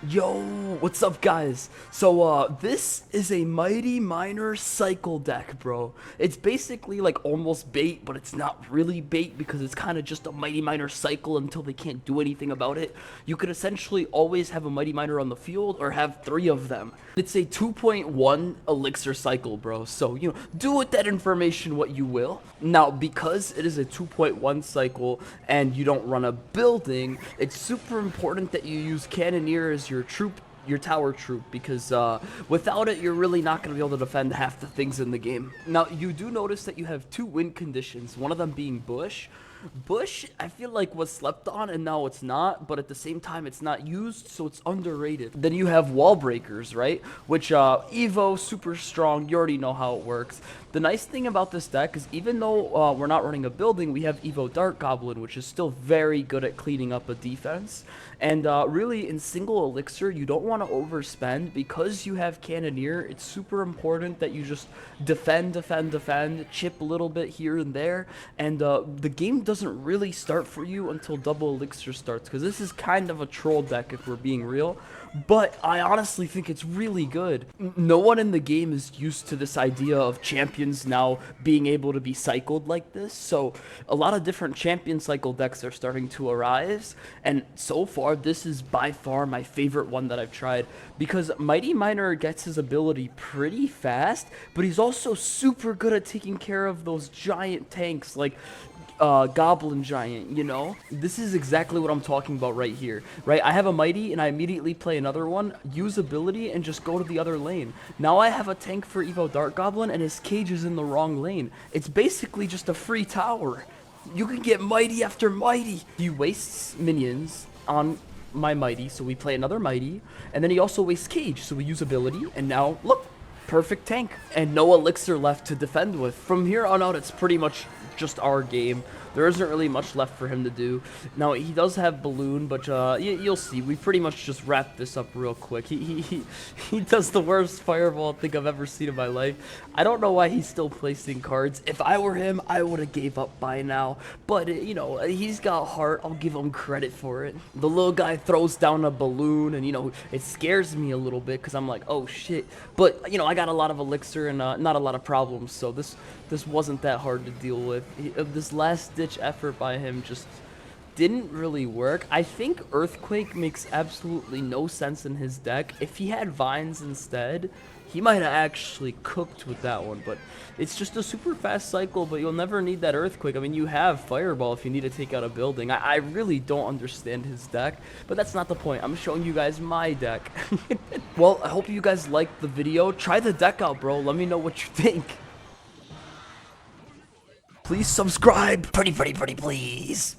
Yo, what's up guys? So this is a Mighty Miner cycle deck, bro. It's basically like almost bait, but it's not really bait because it's kind of just a Mighty Miner cycle until they can't do anything about it. You could essentially always have a Mighty Miner on the field or have 3 of them. It's a 2.1 elixir cycle, bro. So, do with that information what you will. Now, because it is a 2.1 cycle and you don't run a building, it's super important that you use Cannoneer as your tower troop, because without it, you're really not going to be able to defend half the things in the game. Now, you do notice that you have 2 win conditions, one of them being Bush. Bush, I feel like, was slept on, and now it's not, but at the same time, it's not used, so it's underrated. Then you have wall breakers, right? Which, Evo, super strong, you already know how it works. The nice thing about this deck is even though we're not running a building, we have Evo Dart Goblin, which is still very good at cleaning up a defense. And really, in single elixir, you don't want to overspend. Because you have Cannoneer, it's super important that you just defend, chip a little bit here and there, and the game doesn't really start for you until double elixir starts, because this is kind of a troll deck if we're being real. But I honestly think it's really good. No one in the game is used to this idea of champions now being able to be cycled like this, so a lot of different champion cycle decks are starting to arise, and so far this is by far my favorite one that I've tried, because Mighty Miner gets his ability pretty fast, but he's also super good at taking care of those giant tanks like Goblin Giant. This is exactly what I'm talking about right here, right? I have a Mighty, and I immediately play another one, use ability, and just go to the other lane. Now I have a tank for Evo Dart Goblin, and his cage is in the wrong lane. It's basically just a free tower. You can get Mighty after Mighty. He wastes minions on my Mighty, so we play another Mighty, and then he also wastes cage, so we use ability, and now, look, perfect tank, and no elixir left to defend with. From here on out, it's pretty much just our game. There isn't really much left for him to do. Now, he does have Balloon, but you'll see. We pretty much just wrap this up real quick. He does the worst fireball I think I've ever seen in my life. I don't know why he's still placing cards. If I were him, I would have gave up by now. But, he's got heart. I'll give him credit for it. The little guy throws down a balloon, and, it scares me a little bit because I'm like, oh, shit. But, I got a lot of elixir and not a lot of problems, so this wasn't that hard to deal with. This last-ditch effort by him just didn't really work. I think Earthquake makes absolutely no sense in his deck. If he had Vines instead, he might have actually cooked with that one, but it's just a super fast cycle, but you'll never need that Earthquake. I mean, you have Fireball if you need to take out a building. I really don't understand his deck, but that's not the point. I'm showing you guys my deck. Well, I hope you guys liked the video. Try the deck out, bro. Let me know what you think. Please subscribe. Pretty, please.